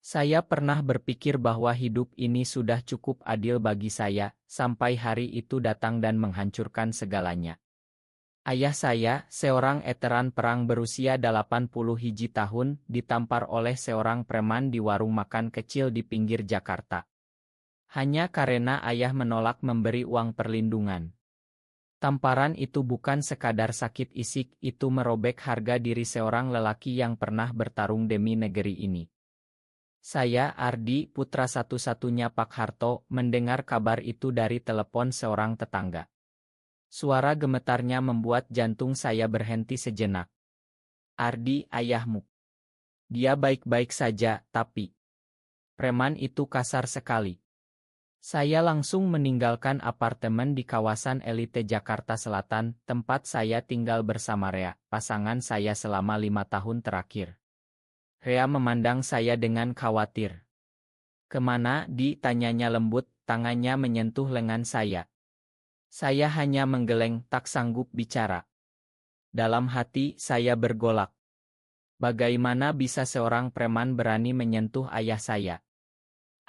Saya pernah berpikir bahwa hidup ini sudah cukup adil bagi saya, sampai hari itu datang dan menghancurkan segalanya. Ayah saya, seorang veteran perang berusia 81 tahun, ditampar oleh seorang preman di warung makan kecil di pinggir Jakarta. Hanya karena ayah menolak memberi uang perlindungan. Tamparan itu bukan sekadar sakit isik, itu merobek harga diri seorang lelaki yang pernah bertarung demi negeri ini. Saya, Ardi, putra satu-satunya Pak Harto, mendengar kabar itu dari telepon seorang tetangga. Suara gemetarnya membuat jantung saya berhenti sejenak. Ardi, ayahmu. Dia baik-baik saja, tapi preman itu kasar sekali. Saya langsung meninggalkan apartemen di kawasan elite Jakarta Selatan, tempat saya tinggal bersama Rea, pasangan saya selama 5 tahun terakhir. Rea memandang saya dengan khawatir. "Kemana?" ditanyanya lembut, tangannya menyentuh lengan saya. Saya hanya menggeleng, tak sanggup bicara. Dalam hati, saya bergolak. Bagaimana bisa seorang preman berani menyentuh ayah saya?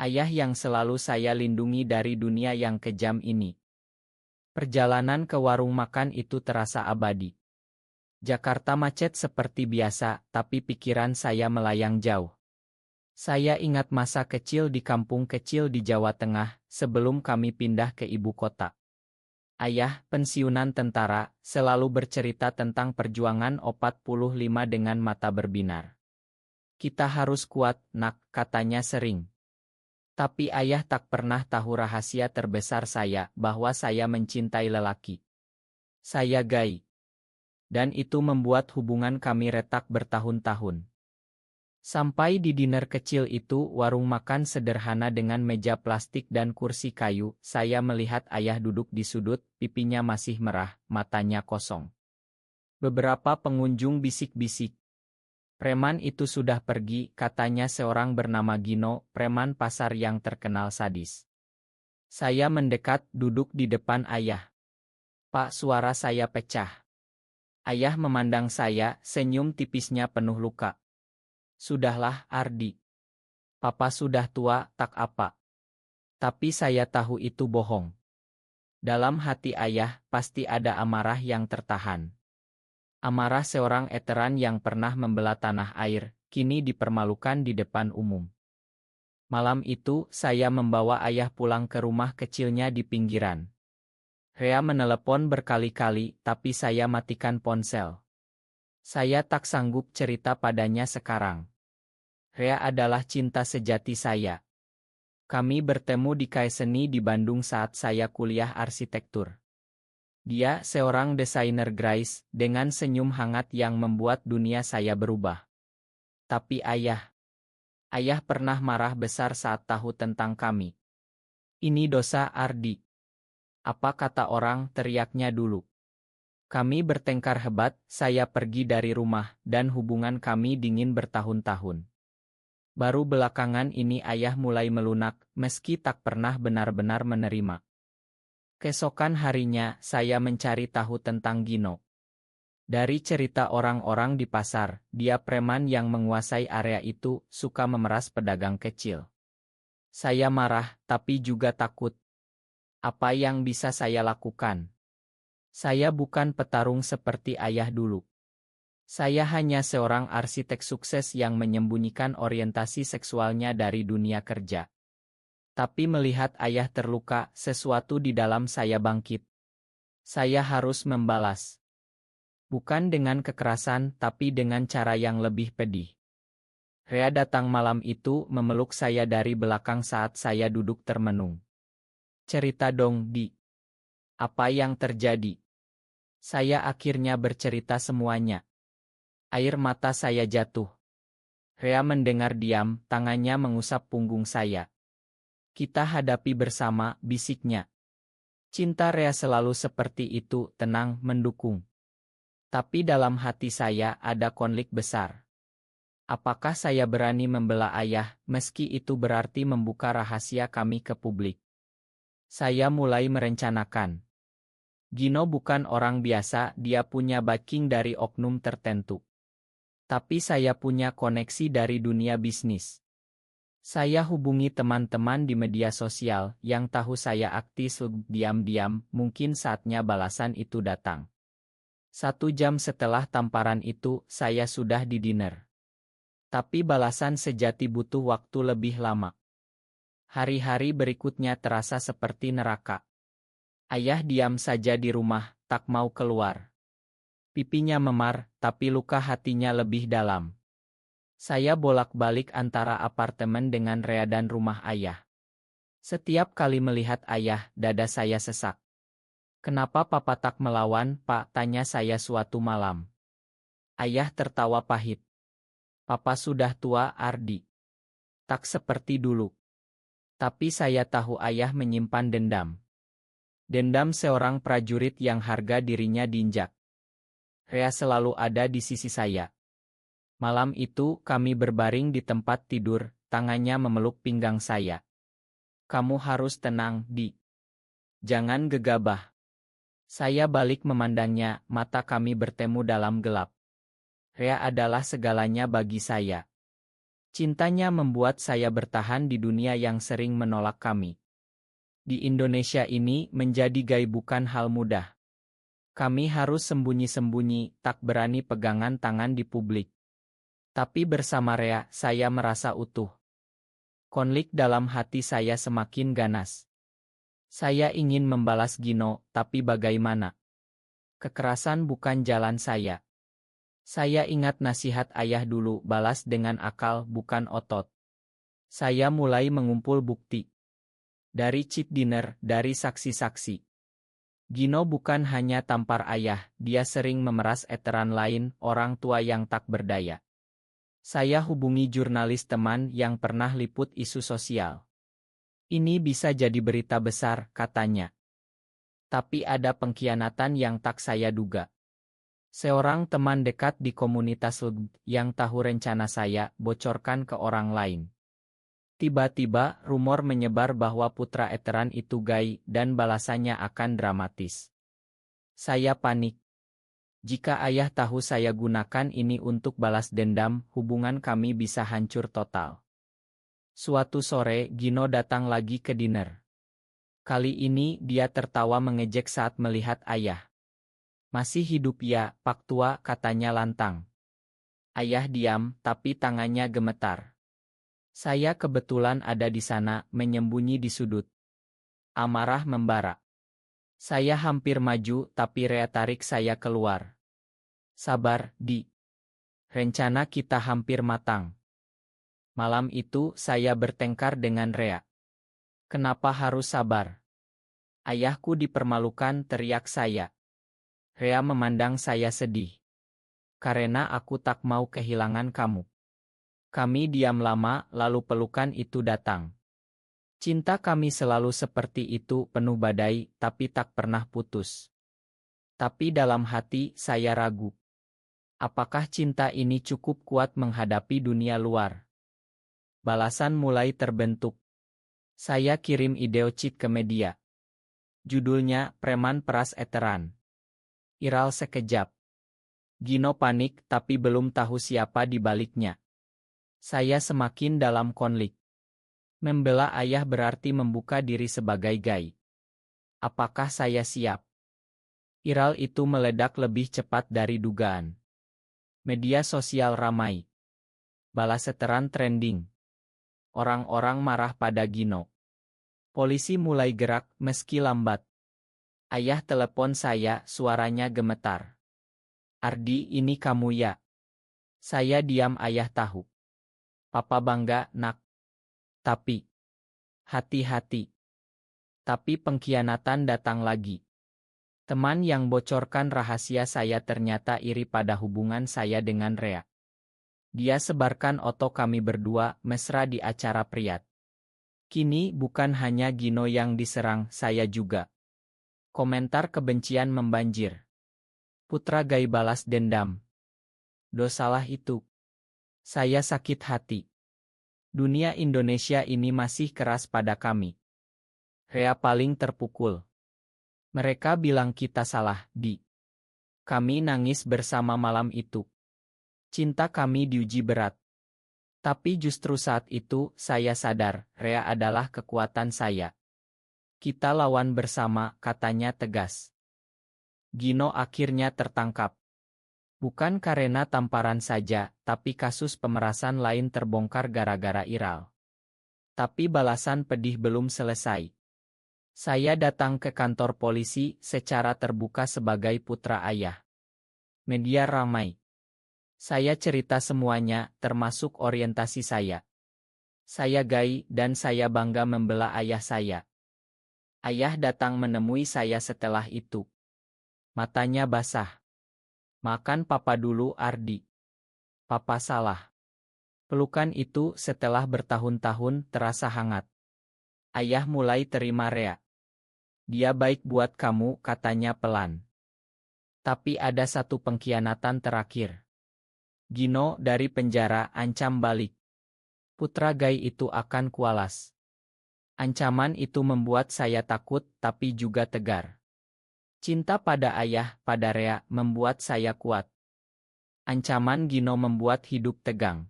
Ayah yang selalu saya lindungi dari dunia yang kejam ini. Perjalanan ke warung makan itu terasa abadi. Jakarta macet seperti biasa, tapi pikiran saya melayang jauh. Saya ingat masa kecil di kampung kecil di Jawa Tengah, sebelum kami pindah ke ibu kota. Ayah, pensiunan tentara, selalu bercerita tentang perjuangan 45 dengan mata berbinar. "Kita harus kuat, nak," katanya sering. Tapi ayah tak pernah tahu rahasia terbesar saya, bahwa saya mencintai lelaki. Saya gay. Dan itu membuat hubungan kami retak bertahun-tahun. Sampai di diner kecil itu, warung makan sederhana dengan meja plastik dan kursi kayu, saya melihat ayah duduk di sudut, pipinya masih merah, matanya kosong. Beberapa pengunjung bisik-bisik. "Preman itu sudah pergi," katanya seorang bernama Gino, preman pasar yang terkenal sadis. Saya mendekat, duduk di depan ayah. "Pak," suara saya pecah. Ayah memandang saya, senyum tipisnya penuh luka. "Sudahlah, Ardi. Papa sudah tua, tak apa." Tapi saya tahu itu bohong. Dalam hati ayah, pasti ada amarah yang tertahan. Amarah seorang veteran yang pernah membela tanah air, kini dipermalukan di depan umum. Malam itu, saya membawa ayah pulang ke rumah kecilnya di pinggiran. Rea menelepon berkali-kali, tapi saya matikan ponsel. Saya tak sanggup cerita padanya sekarang. Rea adalah cinta sejati saya. Kami bertemu di Kaiseni di Bandung saat saya kuliah arsitektur. Dia seorang desainer grafis, dengan senyum hangat yang membuat dunia saya berubah. Tapi ayah pernah marah besar saat tahu tentang kami. "Ini dosa, Ardi." "Apa kata orang?" teriaknya dulu. Kami bertengkar hebat, saya pergi dari rumah, dan hubungan kami dingin bertahun-tahun. Baru belakangan ini ayah mulai melunak, meski tak pernah benar-benar menerima. Keesokan harinya, saya mencari tahu tentang Gino. Dari cerita orang-orang di pasar, dia preman yang menguasai area itu, suka memeras pedagang kecil. Saya marah, tapi juga takut. Apa yang bisa saya lakukan? Saya bukan petarung seperti ayah dulu. Saya hanya seorang arsitek sukses yang menyembunyikan orientasi seksualnya dari dunia kerja. Tapi melihat ayah terluka, sesuatu di dalam saya bangkit. Saya harus membalas. Bukan dengan kekerasan, tapi dengan cara yang lebih pedih. Rea datang malam itu, memeluk saya dari belakang saat saya duduk termenung. "Cerita dong, Di. Apa yang terjadi?" Saya akhirnya bercerita semuanya. Air mata saya jatuh. Rea mendengar diam, tangannya mengusap punggung saya. "Kita hadapi bersama," bisiknya. Cinta Rea selalu seperti itu, tenang, mendukung. Tapi dalam hati saya ada konflik besar. Apakah saya berani membela ayah, meski itu berarti membuka rahasia kami ke publik? Saya mulai merencanakan. Gino bukan orang biasa, dia punya backing dari oknum tertentu. Tapi saya punya koneksi dari dunia bisnis. Saya hubungi teman-teman di media sosial yang tahu saya aktif diam-diam, mungkin saatnya balasan itu datang. 1 jam setelah tamparan itu, saya sudah di dinner. Tapi balasan sejati butuh waktu lebih lama. Hari-hari berikutnya terasa seperti neraka. Ayah diam saja di rumah, tak mau keluar. Pipinya memar, tapi luka hatinya lebih dalam. Saya bolak-balik antara apartemen dengan Rea dan rumah ayah. Setiap kali melihat ayah, dada saya sesak. "Kenapa papa tak melawan, Pak?" tanya saya suatu malam. Ayah tertawa pahit. "Papa sudah tua, Ardi. Tak seperti dulu." Tapi saya tahu ayah menyimpan dendam. Dendam seorang prajurit yang harga dirinya diinjak. Rea selalu ada di sisi saya. Malam itu, kami berbaring di tempat tidur, tangannya memeluk pinggang saya. "Kamu harus tenang, Di. Jangan gegabah." Saya balik memandangnya, mata kami bertemu dalam gelap. Rea adalah segalanya bagi saya. Cintanya membuat saya bertahan di dunia yang sering menolak kami. Di Indonesia ini, menjadi gay bukan hal mudah. Kami harus sembunyi-sembunyi, tak berani pegangan tangan di publik. Tapi bersama Rea, saya merasa utuh. Konflik dalam hati saya semakin ganas. Saya ingin membalas Gino, tapi bagaimana? Kekerasan bukan jalan saya. Saya ingat nasihat ayah dulu, balas dengan akal, bukan otot. Saya mulai mengumpul bukti. Dari cheat dinner, dari saksi-saksi. Gino bukan hanya tampar ayah, dia sering memeras eteran lain, orang tua yang tak berdaya. Saya hubungi jurnalis teman yang pernah liput isu sosial. "Ini bisa jadi berita besar," katanya. Tapi ada pengkhianatan yang tak saya duga. Seorang teman dekat di komunitas yang tahu rencana saya, bocorkan ke orang lain. Tiba-tiba, rumor menyebar bahwa putra eteran itu gay, dan balasannya akan dramatis. Saya panik. Jika ayah tahu saya gunakan ini untuk balas dendam, hubungan kami bisa hancur total. Suatu sore, Gino datang lagi ke dinner. Kali ini, dia tertawa mengejek saat melihat ayah. "Masih hidup ya, Pak Tua," katanya lantang. Ayah diam, tapi tangannya gemetar. Saya kebetulan ada di sana, menyembunyi di sudut. Amarah membara. Saya hampir maju, tapi Rea tarik saya keluar. "Sabar, Di. Rencana kita hampir matang." Malam itu, saya bertengkar dengan Rea. "Kenapa harus sabar? Ayahku dipermalukan," teriak saya. Rea memandang saya sedih. "Karena aku tak mau kehilangan kamu." Kami diam lama, lalu pelukan itu datang. Cinta kami selalu seperti itu, penuh badai, tapi tak pernah putus. Tapi dalam hati, saya ragu. Apakah cinta ini cukup kuat menghadapi dunia luar? Balasan mulai terbentuk. Saya kirim ide cheat ke media. Judulnya, "Preman Peras Eteran." Viral sekejap. Gino panik, tapi belum tahu siapa di baliknya. Saya semakin dalam konflik. Membela ayah berarti membuka diri sebagai gay. Apakah saya siap? Viral itu meledak lebih cepat dari dugaan. Media sosial ramai. Balas eteran trending. Orang-orang marah pada Gino. Polisi mulai gerak, meski lambat. Ayah telepon saya, suaranya gemetar. "Ardi, ini kamu ya?" Saya diam, ayah tahu. "Papa bangga, Nak. Tapi, hati-hati." Tapi pengkhianatan datang lagi. Teman yang bocorkan rahasia saya ternyata iri pada hubungan saya dengan Rea. Dia sebarkan foto kami berdua mesra di acara Priyat. Kini bukan hanya Gino yang diserang, saya juga. Komentar kebencian membanjir. "Putra gay balas dendam. Dosalah itu." Saya sakit hati. Dunia Indonesia ini masih keras pada kami. Rea paling terpukul. Mereka bilang kita salah, Di. Kami nangis bersama malam itu. Cinta kami diuji berat. Tapi justru saat itu, saya sadar, Rea adalah kekuatan saya. Kita lawan bersama, katanya tegas. Gino akhirnya tertangkap. Bukan karena tamparan saja, tapi kasus pemerasan lain terbongkar gara-gara Iral. Tapi balasan pedih belum selesai. Saya datang ke kantor polisi secara terbuka sebagai putra ayah. Media ramai. Saya cerita semuanya, termasuk orientasi saya. Saya gay dan saya bangga membela ayah saya. Ayah datang menemui saya setelah itu. Matanya basah. Makan papa dulu, Ardi. Papa salah. Pelukan itu setelah bertahun-tahun terasa hangat. Ayah mulai terima Rea. Dia baik buat kamu, katanya pelan. Tapi ada satu pengkhianatan terakhir. Gino dari penjara ancam balik. Putra gay itu akan kualas. Ancaman itu membuat saya takut tapi juga tegar. Cinta pada ayah, pada Rea, membuat saya kuat. Ancaman Gino membuat hidup tegang.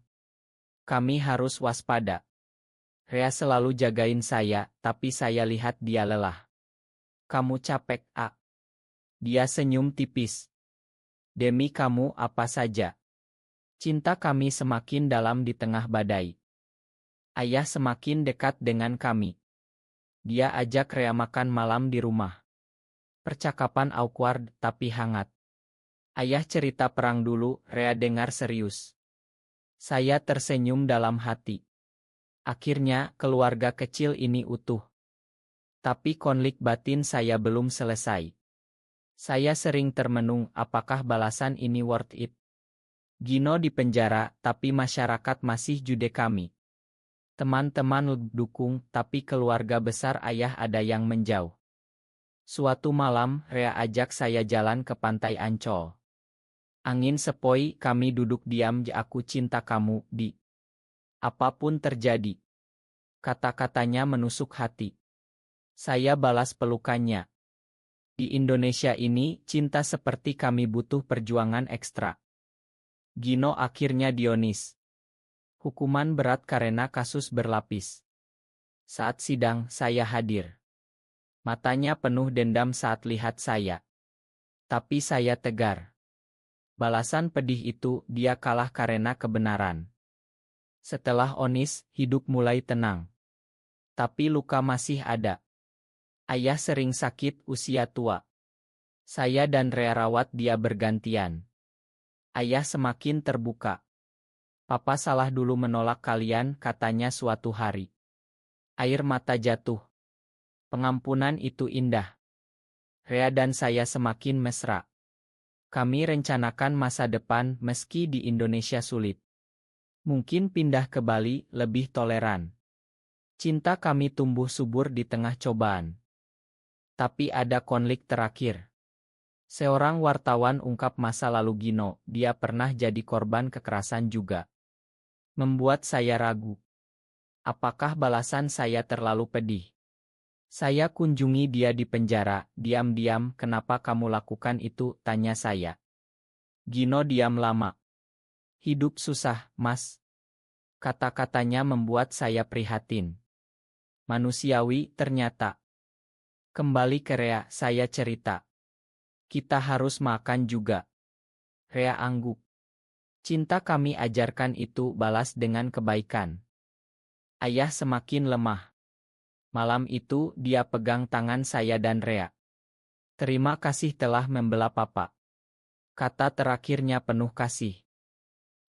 Kami harus waspada. Rea selalu jagain saya, tapi saya lihat dia lelah. Kamu capek, A. Dia senyum tipis. Demi kamu apa saja. Cinta kami semakin dalam di tengah badai. Ayah semakin dekat dengan kami. Dia ajak Rea makan malam di rumah. Percakapan awkward tapi hangat. Ayah cerita perang dulu, Rea dengar serius. Saya tersenyum dalam hati. Akhirnya, keluarga kecil ini utuh. Tapi konflik batin saya belum selesai. Saya sering termenung, apakah balasan ini worth it? Gino di penjara, tapi masyarakat masih jude kami. Teman-teman dukung, tapi keluarga besar ayah ada yang menjauh. Suatu malam, Rea ajak saya jalan ke pantai Ancol. Angin sepoi, kami duduk diam, aku cinta kamu, Di. Apapun terjadi. Kata-katanya menusuk hati. Saya balas pelukannya. Di Indonesia ini, cinta seperti kami butuh perjuangan ekstra. Gino akhirnya Dionis. Hukuman berat karena kasus berlapis. Saat sidang, saya hadir. Matanya penuh dendam saat lihat saya. Tapi saya tegar. Balasan pedih itu, dia kalah karena kebenaran. Setelah vonis, hidup mulai tenang. Tapi luka masih ada. Ayah sering sakit, usia tua. Saya dan Rea rawat dia bergantian. Ayah semakin terbuka. Papa salah dulu menolak kalian, katanya suatu hari. Air mata jatuh. Pengampunan itu indah. Rea dan saya semakin mesra. Kami rencanakan masa depan meski di Indonesia sulit. Mungkin pindah ke Bali, lebih toleran. Cinta kami tumbuh subur di tengah cobaan. Tapi ada konflik terakhir. Seorang wartawan ungkap masa lalu Gino, dia pernah jadi korban kekerasan juga. Membuat saya ragu. Apakah balasan saya terlalu pedih? Saya kunjungi dia di penjara, diam-diam, kenapa kamu lakukan itu, tanya saya. Gino diam lama. Hidup susah, Mas. Kata-katanya membuat saya prihatin. Manusiawi, ternyata. Kembali ke Rea, saya cerita. Kita harus makan juga. Rea angguk. Cinta kami ajarkan itu, balas dengan kebaikan. Ayah semakin lemah. Malam itu, dia pegang tangan saya dan Rea. Terima kasih telah membela papa. Kata terakhirnya penuh kasih.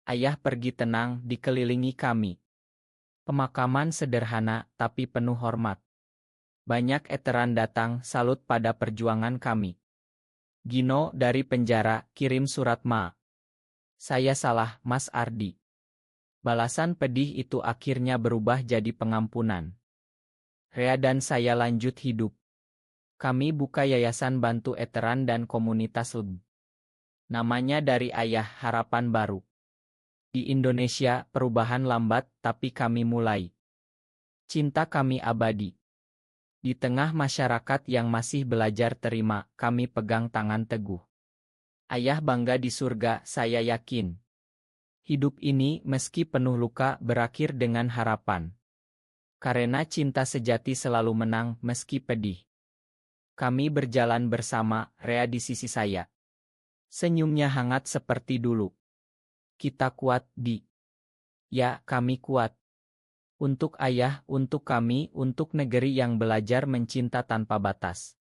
Ayah pergi tenang, dikelilingi kami. Pemakaman sederhana, tapi penuh hormat. Banyak veteran datang, salut pada perjuangan kami. Gino dari penjara, kirim surat Ma. Saya salah, Mas Ardi. Balasan pedih itu akhirnya berubah jadi pengampunan. Rea dan saya lanjut hidup. Kami buka yayasan bantu veteran dan komunitas LB. Namanya dari ayah, Harapan Baru. Di Indonesia, perubahan lambat, tapi kami mulai. Cinta kami abadi. Di tengah masyarakat yang masih belajar terima, kami pegang tangan teguh. Ayah bangga di surga, saya yakin. Hidup ini, meski penuh luka, berakhir dengan harapan. Karena cinta sejati selalu menang, meski pedih. Kami berjalan bersama, Rea di sisi saya. Senyumnya hangat seperti dulu. Kita kuat, Di. Ya, kami kuat. Untuk ayah, untuk kami, untuk negeri yang belajar mencinta tanpa batas.